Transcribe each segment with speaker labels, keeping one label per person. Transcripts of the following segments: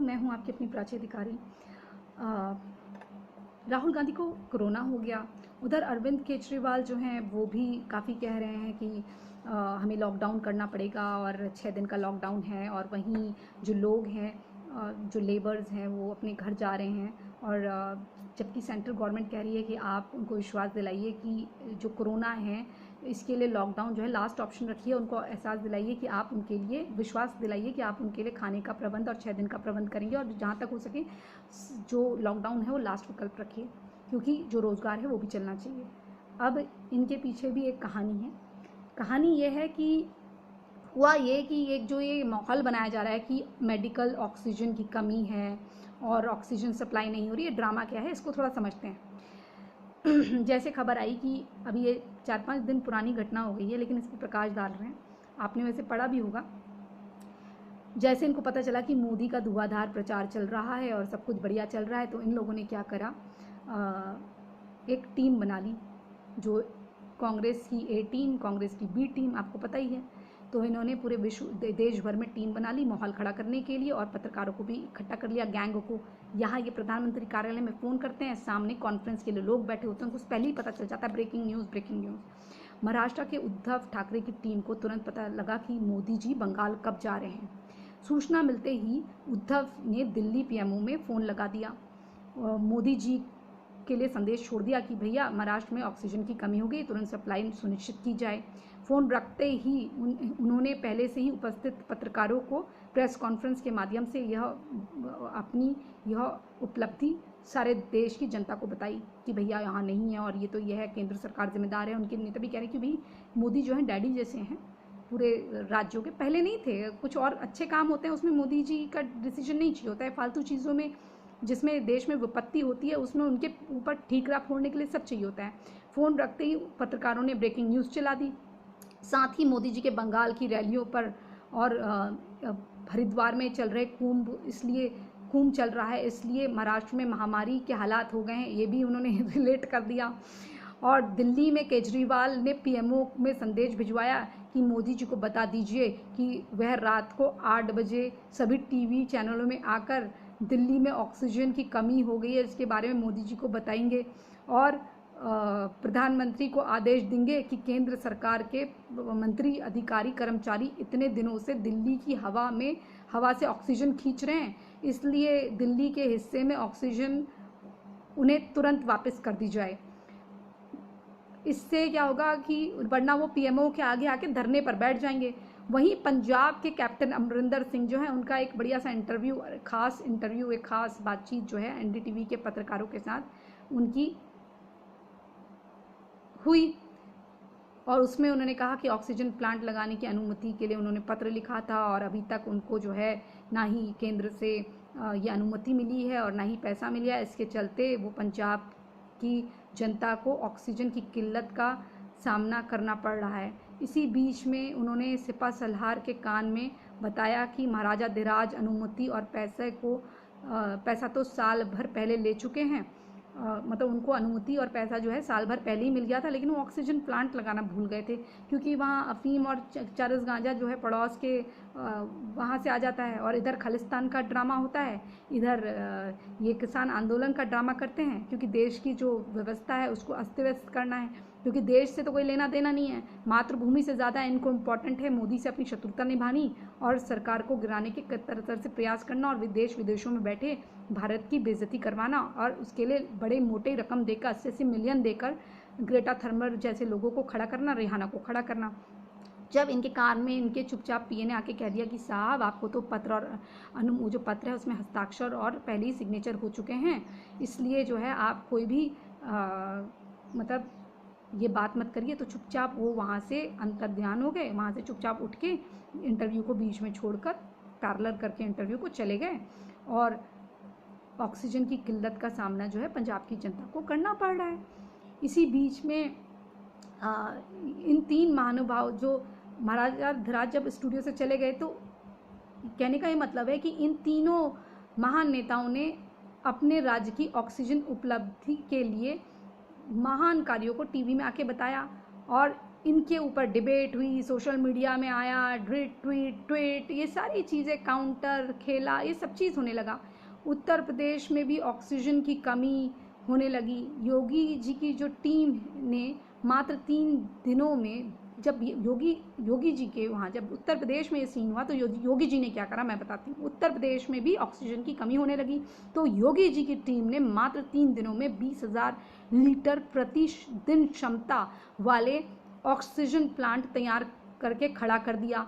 Speaker 1: मैं हूं आपकी अपनी प्राची अधिकारी। राहुल गांधी को कोरोना हो गया। उधर अरविंद केजरीवाल जो हैं वो भी काफ़ी कह रहे हैं कि हमें लॉकडाउन करना पड़ेगा और 6 दिन का लॉकडाउन है। और वहीं जो लोग हैं, जो लेबर्स हैं, वो अपने घर जा रहे हैं। और जबकि सेंट्रल गवर्नमेंट कह रही है कि आप उनको विश्वास दिलाइए कि जो कोरोना है इसके लिए लॉकडाउन जो है लास्ट ऑप्शन रखिए। उनको एहसास दिलाइए कि आप उनके लिए विश्वास दिलाइए कि आप उनके लिए खाने का प्रबंध और 6 दिन का प्रबंध करेंगे। और जहाँ तक हो सके जो लॉकडाउन है वो लास्ट विकल्प रखिए, क्योंकि जो रोज़गार है वो भी चलना चाहिए। अब इनके पीछे भी एक कहानी है। कहानी ये है कि हुआ ये कि एक जो ये माहौल बनाया जा रहा है कि मेडिकल ऑक्सीजन की कमी है और ऑक्सीजन सप्लाई नहीं हो रही है, ड्रामा क्या है इसको थोड़ा समझते हैं। जैसे खबर आई कि अभी ये 4-5 दिन पुरानी घटना हो गई है, लेकिन इस पर प्रकाश डाल रहे हैं। आपने वैसे पढ़ा भी होगा। जैसे इनको पता चला कि मोदी का धुआंधार प्रचार चल रहा है और सब कुछ बढ़िया चल रहा है, तो इन लोगों ने क्या करा, एक टीम बना ली, जो कांग्रेस की ए टीम, कांग्रेस की बी टीम, आपको पता ही है। तो इन्होंने पूरे देश भर में टीम बना ली माहौल खड़ा करने के लिए, और पत्रकारों को भी इकट्ठा कर लिया, गैंग को। यहाँ ये प्रधानमंत्री कार्यालय में फ़ोन करते हैं, सामने कॉन्फ्रेंस के लिए लोग बैठे होते हैं, उनको पहले ही पता चल जाता है, breaking news, breaking news. Maharashtra के उद्धव ठाकरे की टीम को तुरंत पता लगा कि मोदी जी बंगाल कब जा रहे हैं। सूचना मिलते ही उद्धव ने दिल्ली पीएमओ में फ़ोन लगा दिया, मोदी जी के लिए संदेश छोड़ दिया कि भैया महाराष्ट्र में ऑक्सीजन की कमी हो गई, तुरंत सप्लाई सुनिश्चित की जाए। फ़ोन रखते ही उन्होंने पहले से ही उपस्थित पत्रकारों को प्रेस कॉन्फ्रेंस के माध्यम से अपनी यह उपलब्धि सारे देश की जनता को बताई कि भैया यहाँ नहीं है और ये है, केंद्र सरकार जिम्मेदार है। उनके नेता भी कह रहे हैं कि भाई मोदी जो है डैडी जैसे हैं पूरे राज्यों के। पहले नहीं थे, कुछ और अच्छे काम होते हैं उसमें मोदी जी का डिसीजन नहीं चाहिए होता है। फालतू चीज़ों में जिसमें देश में विपत्ति होती है उसमें उनके ऊपर ठीकरा फोड़ने के लिए सब चाहिए होता है। फ़ोन रखते ही पत्रकारों ने ब्रेकिंग न्यूज़ चला दी। साथ ही मोदी जी के बंगाल की रैलियों पर और हरिद्वार में चल रहे कुंभ चल रहा है, इसलिए महाराष्ट्र में महामारी के हालात हो गए हैं, ये भी उन्होंने रिलेट कर दिया। और दिल्ली में केजरीवाल ने पीएमओ में संदेश भिजवाया कि मोदी जी को बता दीजिए कि वह रात को 8 बजे सभी टीवी चैनलों में आकर दिल्ली में ऑक्सीजन की कमी हो गई है इसके बारे में मोदी जी को बताएंगे, और प्रधानमंत्री को आदेश देंगे कि केंद्र सरकार के मंत्री, अधिकारी, कर्मचारी इतने दिनों से दिल्ली की हवा से ऑक्सीजन खींच रहे हैं, इसलिए दिल्ली के हिस्से में ऑक्सीजन उन्हें तुरंत वापस कर दी जाए। इससे क्या होगा कि वरना वो पीएमओ के आगे आके धरने पर बैठ जाएंगे। वहीं पंजाब के कैप्टन अमरिंदर सिंह जो है, उनका एक बढ़िया सा एक खास बातचीत जो है एनडीटीवी के पत्रकारों के साथ उनकी हुई, और उसमें उन्होंने कहा कि ऑक्सीजन प्लांट लगाने की अनुमति के लिए उन्होंने पत्र लिखा था, और अभी तक उनको जो है ना ही केंद्र से ये अनुमति मिली है और ना ही पैसा मिला है। इसके चलते वो पंजाब की जनता को ऑक्सीजन की किल्लत का सामना करना पड़ रहा है। इसी बीच में उन्होंने सिपा सलार के कान में बताया कि महाराजा धीराज अनुमति और पैसा तो साल भर पहले ले चुके हैं। मतलब उनको अनुमति और पैसा जो है साल भर पहले ही मिल गया था, लेकिन वो ऑक्सीजन प्लांट लगाना भूल गए थे, क्योंकि वहाँ अफीम और चरस गांजा जो है पड़ोस के वहाँ से आ जाता है, और इधर खालिस्तान का ड्रामा होता है, इधर ये किसान आंदोलन का ड्रामा करते हैं, क्योंकि देश की जो व्यवस्था है उसको अस्त व्यस्त करना है, क्योंकि देश से तो कोई लेना देना नहीं है। मातृभूमि से ज़्यादा इनको इम्पॉर्टेंट है मोदी से अपनी शत्रुता निभानी और सरकार को गिराने के तरह से प्रयास करना, और विदेशों में बैठे भारत की बेइज्जती करवाना, और उसके लिए बड़े मोटे रकम देकर 80 मिलियन देकर ग्रेटा थर्मर जैसे लोगों को खड़ा करना, रिहाना को खड़ा करना। जब इनके कान में इनके चुपचाप पीए ने आके कह दिया कि साहब आपको तो पत्र और जो पत्र है उसमें हस्ताक्षर और पहले ही सिग्नेचर हो चुके हैं, इसलिए जो है आप कोई भी मतलब ये बात मत करिए, तो चुपचाप वो वहाँ से अंतर्ध्यान हो गए, वहाँ से चुपचाप उठ के इंटरव्यू को बीच में छोड़कर पैरेलल करके इंटरव्यू को चले गए। और ऑक्सीजन की किल्लत का सामना जो है पंजाब की जनता को करना पड़ रहा है। इसी बीच में इन 3 महानुभाव जो महाराजा धीराज जब स्टूडियो से चले गए, तो कहने का ये मतलब है कि इन तीनों महान नेताओं ने अपने राज्य की ऑक्सीजन उपलब्धि के लिए महान कार्यों को टीवी में आके बताया, और इनके ऊपर डिबेट हुई, सोशल मीडिया में आया, ट्वीट ये सारी चीज़ें, काउंटर खेला, ये सब चीज़ होने लगा। उत्तर प्रदेश में भी ऑक्सीजन की कमी होने लगी। योगी जी की जो टीम ने मात्र 3 दिनों में, जब योगी जी के वहाँ जब उत्तर प्रदेश में ये सीन हुआ तो योगी जी ने क्या करा मैं बताती हूँ। उत्तर प्रदेश में भी ऑक्सीजन की कमी होने लगी तो योगी जी की टीम ने मात्र 3 दिनों में 20,000 लीटर प्रति दिन क्षमता वाले ऑक्सीजन प्लांट तैयार करके खड़ा कर दिया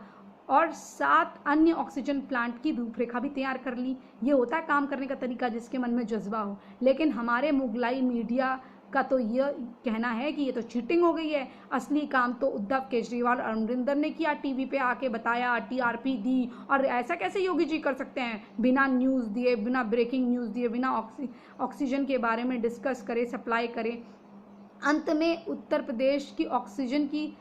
Speaker 1: और 7 अन्य ऑक्सीजन प्लांट की रूपरेखा भी तैयार कर ली। ये होता है काम करने का तरीका, जिसके मन में जज्बा हो। लेकिन हमारे मुगलाई मीडिया का तो ये कहना है कि ये तो चीटिंग हो गई है, असली काम तो उद्धव केजरीवाल और अमरिंदर ने किया, टीवी पे आके बताया, टीआरपी दी। और ऐसा कैसे योगी जी कर सकते हैं, बिना न्यूज़ दिए, बिना ब्रेकिंग न्यूज़ दिए, बिना ऑक्सीजन के बारे में डिस्कस करे, सप्लाई करे। अंत में उत्तर प्रदेश की ऑक्सीजन की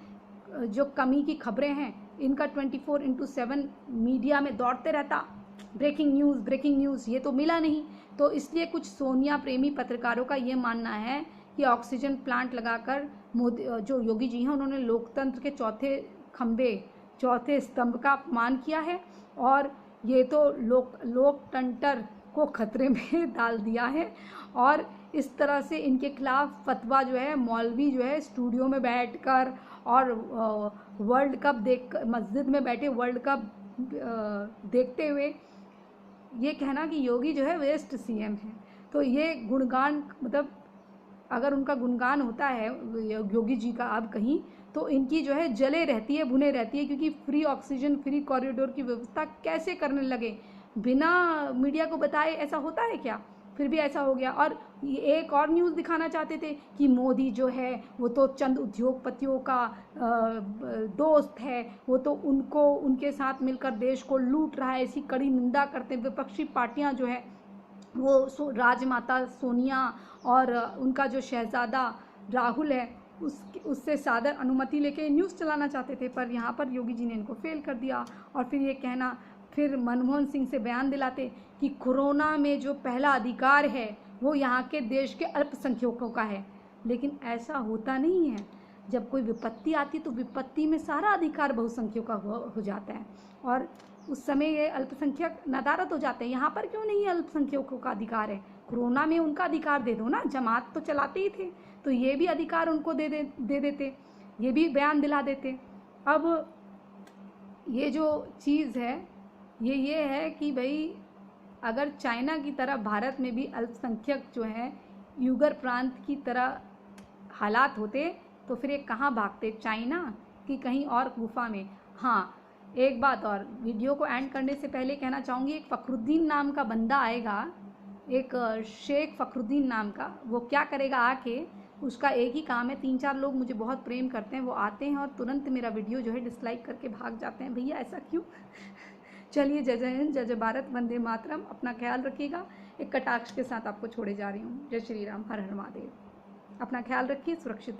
Speaker 1: जो कमी की खबरें हैं, इनका 24/7 मीडिया में दौड़ते रहता, ब्रेकिंग न्यूज़, ये तो मिला नहीं। तो इसलिए कुछ सोनिया प्रेमी पत्रकारों का ये मानना है कि ऑक्सीजन प्लांट लगाकर मोदी, जो योगी जी हैं, उन्होंने लोकतंत्र के चौथे स्तंभ का अपमान किया है और ये तो लोकतंत्र को खतरे में डाल दिया है। और इस तरह से इनके खिलाफ फतवा जो है, मौलवी जो है स्टूडियो में बैठकर और वर्ल्ड कप देख, मस्जिद में बैठे वर्ल्ड कप देखते हुए ये कहना कि योगी जो है वेस्ट सीएम है। तो ये गुणगान, मतलब अगर उनका गुणगान होता है योगी जी का अब कहीं, तो इनकी जो है जले रहती है, भुने रहती है, क्योंकि फ्री ऑक्सीजन, फ्री कॉरिडोर की व्यवस्था कैसे करने लगे बिना मीडिया को बताए। ऐसा होता है क्या? फिर भी ऐसा हो गया। और एक और न्यूज़ दिखाना चाहते थे कि मोदी जो है वो तो चंद उद्योगपतियों का दोस्त है, वो तो उनके साथ मिलकर देश को लूट रहा है। ऐसी कड़ी निंदा करते विपक्षी पार्टियां जो है वो राजमाता सोनिया और उनका जो शहजादा राहुल है उससे सादर अनुमति लेके न्यूज़ चलाना चाहते थे, पर यहाँ पर योगी जी ने इनको फेल कर दिया। और फिर ये कहना, फिर मनमोहन सिंह से बयान दिलाते कि कोरोना में जो पहला अधिकार है वो यहाँ के देश के अल्पसंख्यकों का है। लेकिन ऐसा होता नहीं है। जब कोई विपत्ति आती तो विपत्ति में सारा अधिकार बहुसंख्यकों का हो जाता है और उस समय ये अल्पसंख्यक नदारद हो जाते हैं। यहाँ पर क्यों नहीं अल्पसंख्यकों का अधिकार है? कोरोना में उनका अधिकार दे दो ना, जमात तो चलाते ही थे, तो ये भी अधिकार उनको दे देते, ये भी बयान दिला देते। अब ये जो चीज़ है ये है कि भाई अगर चाइना की तरह भारत में भी अल्पसंख्यक जो हैं यूगर प्रांत की तरह हालात होते तो फिर ये कहाँ भागते, चाइना कि कहीं और गुफा में। हाँ, एक बात और, वीडियो को एंड करने से पहले कहना चाहूँगी, एक फ़खरुद्दीन नाम का बंदा आएगा, एक शेख फ़खरुद्दीन नाम का, वो क्या करेगा आके, उसका एक ही काम है, 3-4 लोग मुझे बहुत प्रेम करते हैं, वो आते हैं और तुरंत मेरा वीडियो जो है डिसलाइक करके भाग जाते हैं। भैया ऐसा क्यों? चलिए, जय जय हिंद, जय जय भारत, वंदे मातरम। अपना ख्याल रखिएगा। एक कटाक्ष के साथ आपको छोड़े जा रही हूँ। जय श्री राम, हर हर महादेव। अपना ख्याल रखिए, सुरक्षित